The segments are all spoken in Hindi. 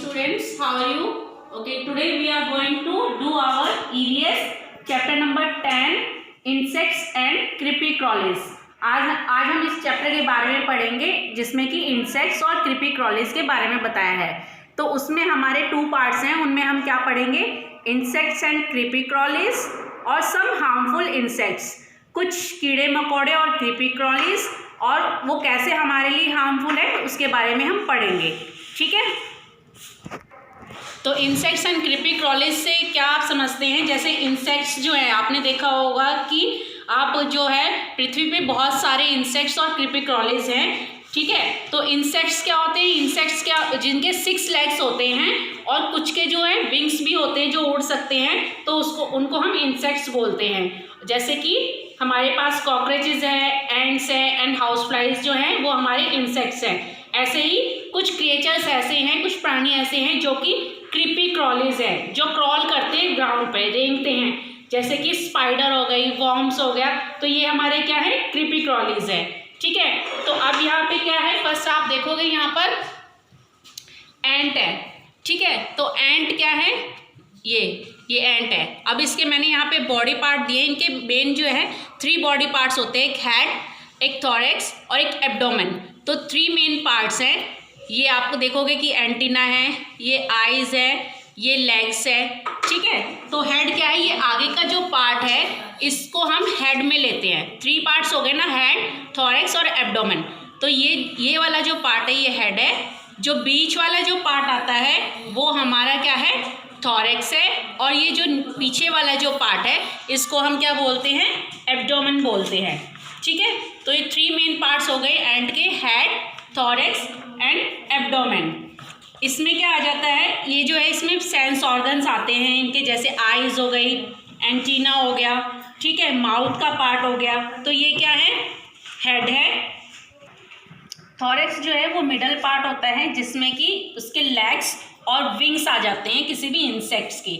students, how are you? Okay, today we are going to do our EVS chapter number 10 insects and creepy crawlies. आज हम इस चैप्टर के बारे में पढ़ेंगे जिसमें कि इंसेक्ट्स और क्रीपी क्रॉलीज के बारे में बताया है। तो उसमें हमारे 2 पार्ट्स हैं, उनमें हम क्या पढ़ेंगे, इंसेक्ट्स एंड क्रीपी क्रॉलीज और सम हार्मफुल इंसेक्ट्स, कुछ कीड़े मकोड़े और क्रीपी क्रॉलीज और वो कैसे हमारे लिए हार्मफुल है उसके बारे में हम पढ़ेंगे। ठीक है, तो इंसेक्ट्स एंड क्रीपी क्रॉलीज से क्या आप समझते हैं। जैसे इंसेक्ट्स जो है, आपने देखा होगा कि आप जो है पृथ्वी पे बहुत सारे इंसेक्ट्स और क्रीपी क्रॉलीज हैं। ठीक है, तो इंसेक्ट्स क्या होते हैं, इंसेक्ट्स क्या जिनके 6 लेग्स होते हैं और कुछ के जो है विंग्स भी होते हैं जो उड़ सकते हैं, तो उनको हम इंसेक्ट्स बोलते हैं। जैसे कि हमारे पास कॉकरोचेज है, एंड्स है एंड हाउस फ्लाइज जो हैं वो हमारे इंसेक्ट्स हैं। ऐसे ही कुछ क्रिएचर्स ऐसे हैं, कुछ प्राणी ऐसे हैं जो कि क्रीपी क्रॉलीज है, जो क्रॉल करते हैं ग्राउंड पे, रेंगते हैं। जैसे कि स्पाइडर हो गई, वॉर्म्स हो गया, तो ये हमारे क्या है, क्रीपी क्रॉलीज है। ठीक है, तो अब यहाँ पे क्या है, फर्स्ट आप देखोगे यहाँ पर एंट है। ठीक है, तो एंट क्या है, ये एंट है। अब इसके मैंने यहाँ पे बॉडी पार्ट दिए, इनके मेन जो है 3 बॉडी पार्ट्स होते हैं, एक हेड, एक थॉरेक्स और एक एब्डोमेन। तो 3 मेन पार्ट्स हैं। ये आपको देखोगे कि एंटीना है, ये आईज है, ये लेग्स है। ठीक है, तो हेड क्या है, ये आगे का जो पार्ट है इसको हम हेड में लेते हैं। 3 पार्ट्स हो गए ना, हेड, थॉरेक्स और एब्डोमेन। तो ये वाला जो पार्ट है ये हेड है, जो बीच वाला जो पार्ट आता है वो हमारा क्या है, थॉरेक्स है, और ये जो पीछे वाला जो पार्ट है इसको हम क्या बोलते हैं, एब्डोमेन बोलते हैं। ठीक है, तो ये 3 मेन पार्ट्स हो गए एंट के, हेड, थॉरेक्स एंड एब्डोमेन। इसमें क्या आ जाता है, ये जो है इसमें सेंस ऑर्गन्स आते हैं इनके, जैसे आईज हो गई, एंटीना हो गया, ठीक है, माउथ का पार्ट हो गया। तो ये क्या है, हेड है। थॉरेक्स जो है वो मिडल पार्ट होता है जिसमें कि उसके लेग्स और विंग्स आ जाते हैं किसी भी इंसेक्ट्स की।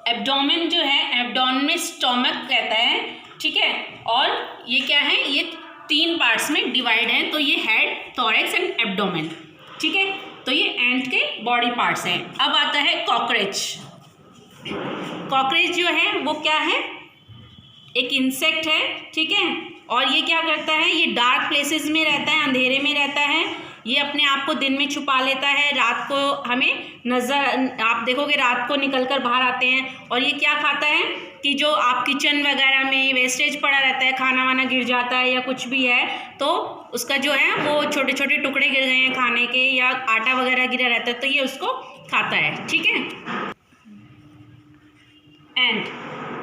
एब्डोमेन जो है, एब्डोमेन में स्टोमक रहता है। ठीक है, और ये क्या है, ये 3 पार्ट्स में डिवाइड है। तो ये हेड, थॉरेक्स एंड एब्डोमेन। ठीक है, तो ये एंट के बॉडी पार्ट्स हैं। अब आता है कॉकरोच। कॉकरोच जो है वो क्या है, एक इंसेक्ट है। ठीक है, और ये क्या करता है, ये डार्क प्लेसेस में रहता है, अंधेरे में रहता है। ये अपने आप को दिन में छुपा लेता है, रात को हमें नज़र, आप देखोगे रात को निकल कर बाहर आते हैं। और ये क्या खाता है कि जो आप किचन वगैरह में वेस्टेज पड़ा रहता है, खाना वाना गिर जाता है या कुछ भी है, तो उसका जो है वो छोटे छोटे टुकड़े गिर गए हैं खाने के, या आटा वगैरह गिरा रहता है, तो ये उसको खाता है। ठीक है, एंट,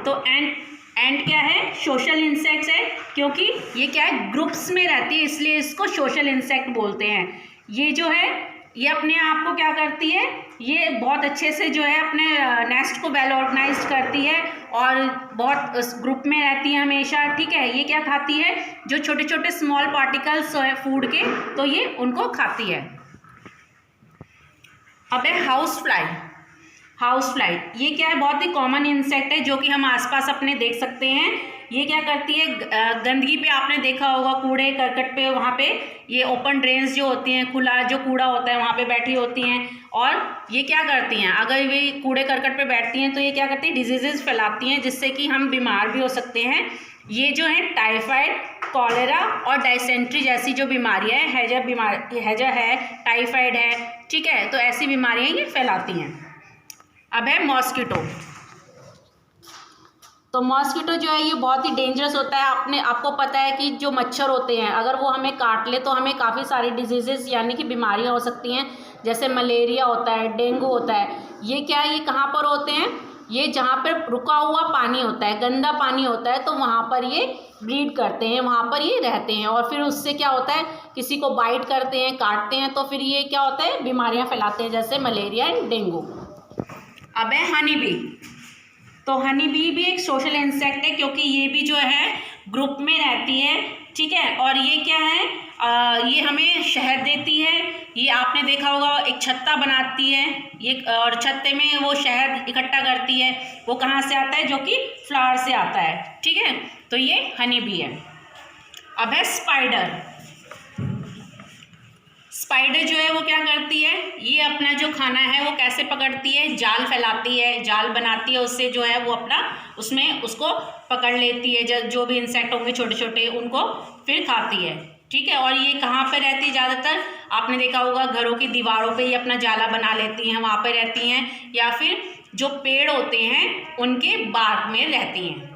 तो एंट क्या है, सोशल इंसेक्ट्स है, क्योंकि ये क्या है, ग्रुप्स में रहती है, इसलिए इसको सोशल इंसेक्ट बोलते हैं। ये जो है ये अपने आप को क्या करती है, ये बहुत अच्छे से जो है अपने नेस्ट को वेल ऑर्गेनाइज करती है और बहुत उस ग्रुप में रहती है हमेशा। ठीक है, ये क्या खाती है, जो छोटे छोटे स्मॉल पार्टिकल्स है फूड के, तो ये उनको खाती है। अब है हाउस फ्लाई। हाउस फ्लाई ये क्या है, बहुत ही कॉमन इंसेक्ट है जो कि हम आसपास अपने देख सकते हैं। ये क्या करती है, गंदगी पे आपने देखा होगा, कूड़े करकट पे, वहाँ पे ये ओपन ड्रेन्स जो होती हैं, खुला जो कूड़ा होता है वहाँ पे बैठी होती हैं। और ये क्या करती हैं, अगर वे कूड़े करकट पे बैठती हैं तो ये क्या करती हैं, डिजीजेस फैलाती हैं जिससे कि हम बीमार भी हो सकते हैं। ये जो है टाइफाइड, कॉलेरा और डायसेंट्री जैसी जो बीमारियाँ हैं, हैजा है, टाइफाइड है, ठीक है, तो ऐसी बीमारियाँ ये फैलाती हैं। अब है मॉस्किटो। तो मॉस्किटो जो है ये बहुत ही डेंजरस होता है। आपको पता है कि जो मच्छर होते हैं अगर वो हमें काट ले तो हमें काफ़ी सारी डिजीजेस यानी कि बीमारियां हो सकती हैं, जैसे मलेरिया होता है, डेंगू होता है। ये क्या है, ये कहाँ पर होते हैं, ये जहाँ पर रुका हुआ पानी होता है, गंदा पानी होता है, तो वहाँ पर ये ब्रीड करते हैं, वहाँ पर ये रहते हैं। और फिर उससे क्या होता है, किसी को बाइट करते हैं, काटते हैं, तो फिर ये क्या होता है, बीमारियाँ फैलाते हैं, जैसे मलेरिया एंड डेंगू। अब है हनी बी। तो हनी बी भी एक सोशल इंसेक्ट है, क्योंकि ये भी जो है ग्रुप में रहती है। ठीक है, और ये क्या है, ये हमें शहद देती है। ये आपने देखा होगा, एक छत्ता बनाती है ये, और छत्ते में वो शहद इकट्ठा करती है। वो कहाँ से आता है, जो कि फ्लावर से आता है। ठीक है, तो ये हनी बी है। अब है स्पाइडर। स्पाइडर जो है वो क्या करती है, ये अपना जो खाना है वो कैसे पकड़ती है, जाल फैलाती है, जाल बनाती है, उससे जो है वो अपना उसमें उसको पकड़ लेती है, जो भी इंसेक्ट होंगे छोटे छोटे उनको फिर खाती है। ठीक है, और ये कहाँ पे रहती है ज़्यादातर, आपने देखा होगा घरों की दीवारों पे ही अपना जाला बना लेती हैं, वहाँ पे रहती हैं, या फिर जो पेड़ होते हैं उनके बाग में रहती हैं।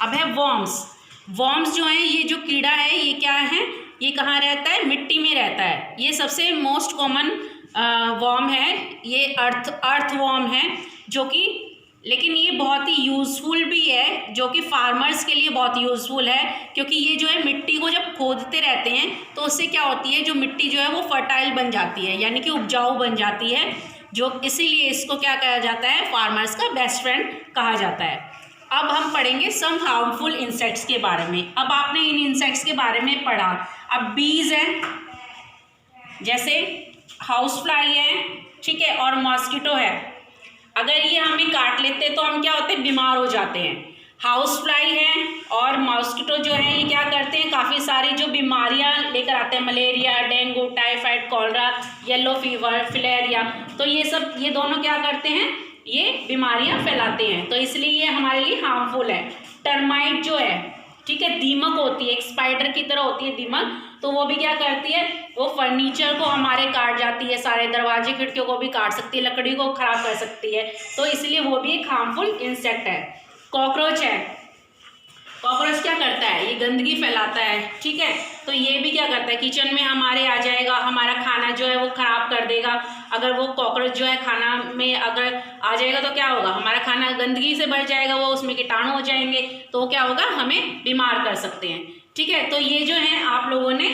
अब है वॉर्म्स। वॉर्म्स जो है, ये जो कीड़ा है ये क्या है, ये कहाँ रहता है, मिट्टी में रहता है। ये सबसे मोस्ट कॉमन वॉर्म है, ये अर्थ वॉर्म है, जो कि लेकिन ये बहुत ही यूज़फुल भी है, जो कि फार्मर्स के लिए बहुत यूज़फुल है, क्योंकि ये जो है मिट्टी को जब खोदते रहते हैं तो उससे क्या होती है, जो मिट्टी जो है वो फर्टाइल बन जाती है, यानी कि उपजाऊ बन जाती है, जो इसीलिए इसको क्या कहा जाता है, फार्मर्स का बेस्ट फ्रेंड कहा जाता है। अब हम पढ़ेंगे सम हार्मफुल इंसेक्ट्स के बारे में। अब आपने इन इंसेक्ट्स के बारे में पढ़ा। अब बीज हैं, जैसे हाउस फ्लाई है, ठीक है, और मॉस्किटो है। अगर ये हमें काट लेते हैं तो हम क्या होते हैं, बीमार हो जाते हैं। हाउस फ्लाई है और मॉस्किटो जो है ये क्या करते हैं, काफ़ी सारी जो बीमारियां लेकर आते हैं, malaria, dengue, typhoid, cholera, yellow fever, filaria, तो ये दोनों क्या करते हैं, ये बीमारियां फैलाते हैं, तो इसलिए ये हमारे लिए हार्मफुल है। टर्माइट जो है, ठीक है, दीमक होती है, एक स्पाइडर की तरह होती है दीमक, तो वो भी क्या करती है, वो फर्नीचर को हमारे काट जाती है, सारे दरवाजे खिड़कियों को भी काट सकती है, लकड़ी को खराब कर सकती है, तो इसलिए वो भी एक हार्मफुल इंसेक्ट है। कॉकरोच है, कॉकरोच क्या करता है, ये गंदगी फैलाता है, ठीक है, तो ये भी क्या करता है, किचन में हमारे आ जाएगा, हमारा खाना जो है वो ख़राब कर देगा। अगर वो कॉकरोच जो है खाना में अगर आ जाएगा तो क्या होगा, हमारा खाना गंदगी से भर जाएगा, वो उसमें कीटाणु हो जाएंगे, तो क्या होगा, हमें बीमार कर सकते हैं। ठीक है, तो ये जो है आप लोगों ने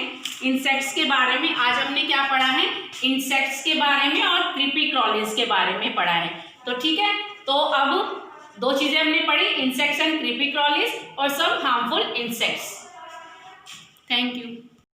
इंसेक्ट्स के बारे में आज हमने क्या पढ़ा है, इंसेक्ट्स के बारे में और क्रीपी क्रॉलिंस के बारे में पढ़ा है। तो ठीक है, तो अब दो चीज़ें हमने पढ़ी, इंसेक्ट्स एंड क्रीपी क्रॉलिंस और सब हार्मफुल इंसेक्ट्स। Thank you.